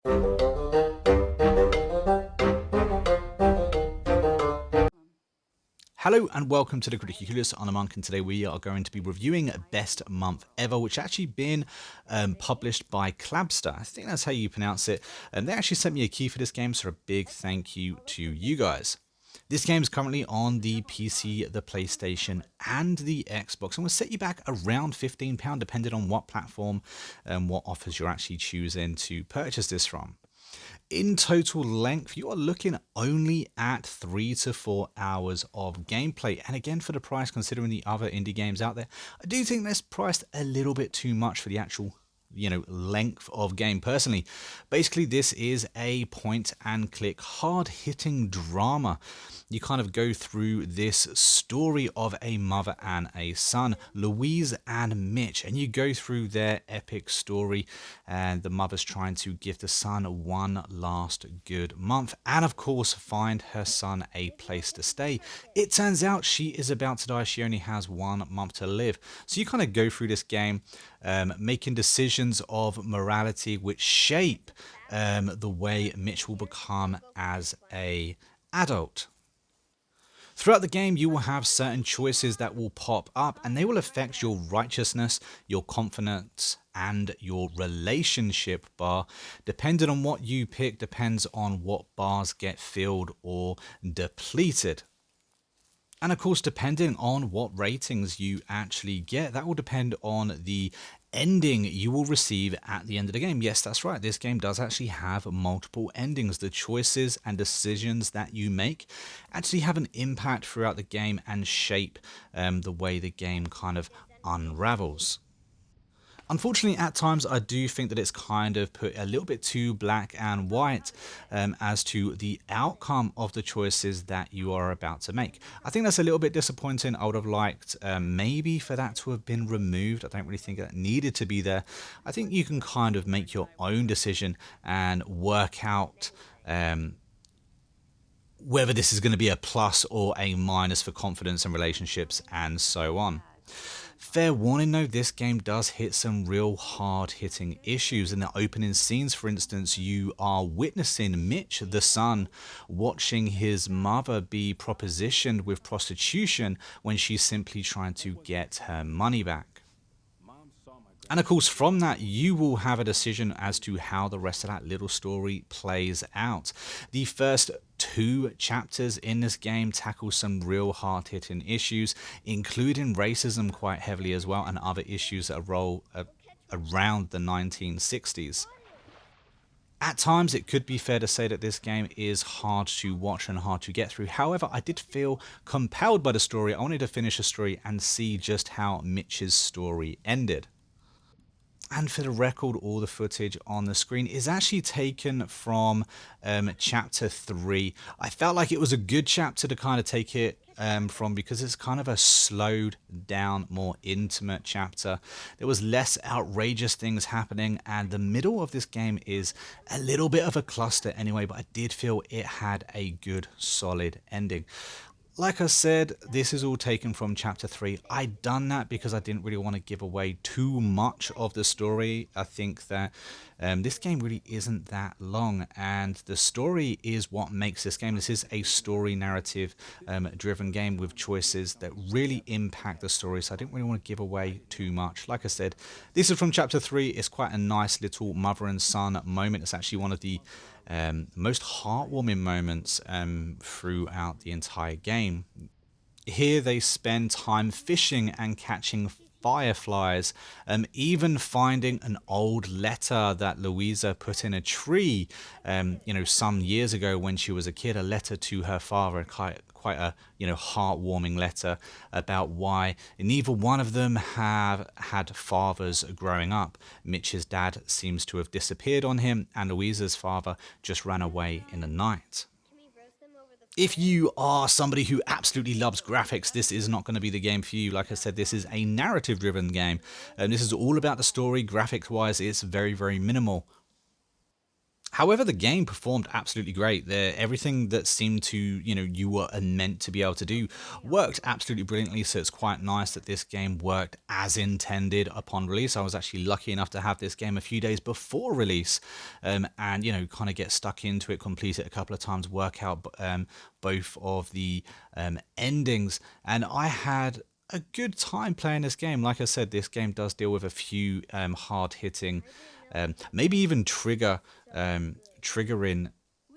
Hello and welcome to the Critically Clueless. I'm Monk, and today we are going to be reviewing Best Month Ever, which actually been published by Clabster. I think that's how you pronounce it. And they actually sent me a key for this game, so a big thank you to you guys. This game is currently on the PC, the PlayStation, and the Xbox, and will set you back around £15, depending on what platform and what offers you're actually choosing to purchase this from. In total length, you are looking only at 3 to 4 hours of gameplay. And again, for the price, considering the other indie games out there, I do think that's priced a little bit too much for the actual length of game. Personally, basically this is a point and click hard hitting drama. You kind of go through this story of a mother and a son, Louise and Mitch, and you go through their epic story, and the mother's trying to give the son one last good month and of course find her son a place to stay. It turns out she is about to die. She only has 1 month to live. So you kind of go through this game making decisions of morality which shape the way Mitch will become as a adult. Throughout the game, you will have certain choices that will pop up, and they will affect your righteousness, your confidence, and your relationship bar. Depending on what you pick, depends on what bars get filled or depleted. And of course, depending on what ratings you actually get, that will depend on the ending you will receive at the end of the game. Yes, that's right. This game does actually have multiple endings. The choices and decisions that you make actually have an impact throughout the game and shape the way the game kind of unravels. Unfortunately, at times, I do think that it's kind of put a little bit too black and white as to the outcome of the choices that you are about to make. I think that's a little bit disappointing. I would have liked maybe for that to have been removed. I don't really think that needed to be there. I think you can kind of make your own decision and work out whether this is going to be a plus or a minus for confidence and relationships and so on. Fair warning though, this game does hit some real hard hitting issues. In the opening scenes, for instance, you are witnessing Mitch, the son, watching his mother be propositioned with prostitution when she's simply trying to get her money back. And of course, from that, you will have a decision as to how the rest of that little story plays out. The first 2 chapters in this game tackle some real hard-hitting issues, including racism quite heavily as well, and other issues that roll around the 1960s. At times, it could be fair to say that this game is hard to watch and hard to get through. However, I did feel compelled by the story. I wanted to finish the story and see just how Mitch's story ended. And for the record, all the footage on the screen is actually taken from chapter 3. I felt like it was a good chapter to kind of take it from, because it's kind of a slowed down, more intimate chapter. There was less outrageous things happening, and the middle of this game is a little bit of a cluster anyway, but I did feel it had a good solid ending. Like I said, this is all taken from chapter 3. I done that because I didn't really want to give away too much of the story. I think that this game really isn't that long, and the story is what makes this game. This is a story narrative driven game with choices that really impact the story, so I didn't really want to give away too much. Like I said, this is from chapter 3. It's quite a nice little mother and son moment. It's actually one of the most heartwarming moments throughout the entire game. Here they spend time fishing and catching fireflies, even finding an old letter that Louisa put in a tree, some years ago when she was a kid, a letter to her father, quite a heartwarming letter about why neither one of them have had fathers growing up. Mitch's dad seems to have disappeared on him, and Louisa's father just ran away in the night. If you are somebody who absolutely loves graphics, this is not going to be the game for you. Like I said, this is a narrative driven game, and this is all about the story. Graphics wise, it's very, very minimal. However, the game performed absolutely great. Everything that seemed to, you were meant to be able to do worked absolutely brilliantly. So it's quite nice that this game worked as intended upon release. I was actually lucky enough to have this game a few days before release, and kind of get stuck into it, complete it a couple of times, work out both of the endings, and I had a good time playing this game. Like I said, this game does deal with a few hard hitting, maybe even triggering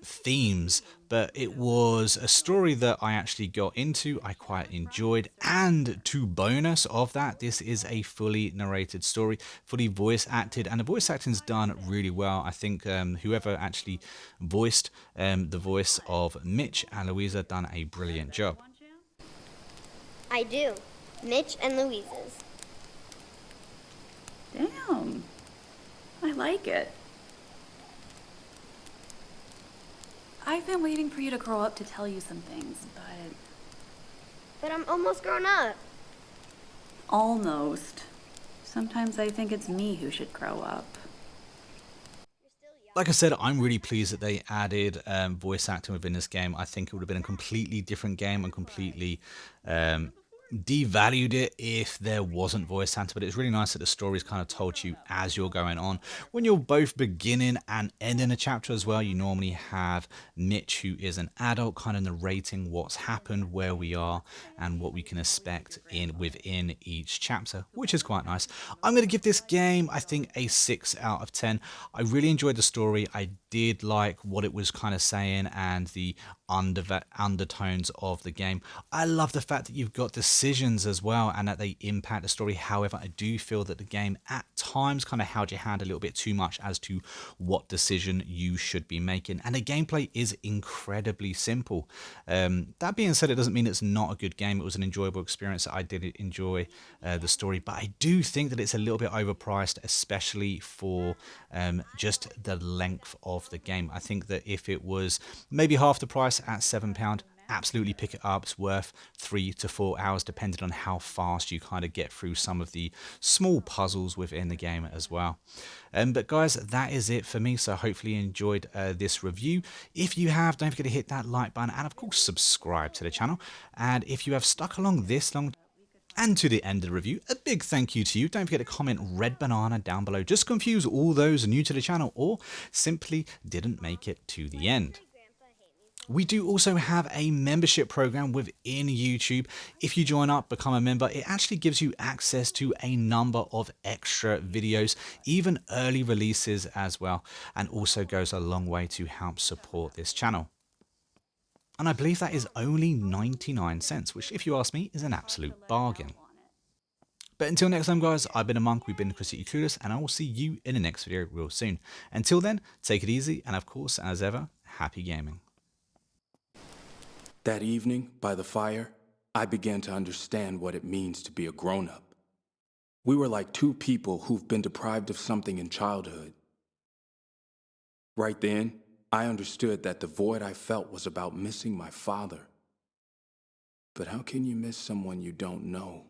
themes, but it was a story that I actually got into, I quite enjoyed, and to bonus of that, this is a fully narrated story, fully voice acted, and the voice acting's done really well. I think whoever actually voiced the voice of Mitch and Louisa done a brilliant job. I do. Mitch and Louise's. Damn. I like it. I've been waiting for you to grow up to tell you some things, But I'm almost grown up. almost. Sometimes I think it's me who should grow up. Like I said, I'm really pleased that they added voice acting within this game. I think it would have been a completely different game and completely devalued it if there wasn't voice acting, but it's really nice that the story's kind of told you as you're going on. When you're both beginning and ending a chapter as well, you normally have Mitch, who is an adult, kind of narrating what's happened, where we are, and what we can expect within each chapter, which is quite nice. I'm going to give this game, I think, a 6 out of 10. I really enjoyed the story. I did like what it was kind of saying and the undertones of the game. I love the fact that you've got decisions as well and that they impact the story. However, I do feel that the game at times kind of held your hand a little bit too much as to what decision you should be making. And the gameplay is incredibly simple. That being said, it doesn't mean it's not a good game. It was an enjoyable experience. I did enjoy the story, but I do think that it's a little bit overpriced, especially for just the length of the game. I think that if it was maybe half the price at £7, absolutely pick it up. It's worth 3 to 4 hours, depending on how fast you kind of get through some of the small puzzles within the game as well. But guys, that is it for me. So hopefully you enjoyed this review. If you have, don't forget to hit that like button and of course subscribe to the channel. And if you have stuck along this long and to the end of the review, a big thank you to you. Don't forget to comment red banana down below. Just confuse all those new to the channel or simply didn't make it to the end. We do also have a membership program within YouTube. If you join up, become a member, it actually gives you access to a number of extra videos, even early releases as well, and also goes a long way to help support this channel. And I believe that is only 99 cents, which if you ask me is an absolute bargain. But until next time, guys, I've been a monk, we've been Critically Clueless, and I will see you in the next video real soon. Until then, take it easy, and of course, as ever, happy gaming. That evening, by the fire, I began to understand what it means to be a grown-up. We were like two people who've been deprived of something in childhood. Right then, I understood that the void I felt was about missing my father. But how can you miss someone you don't know?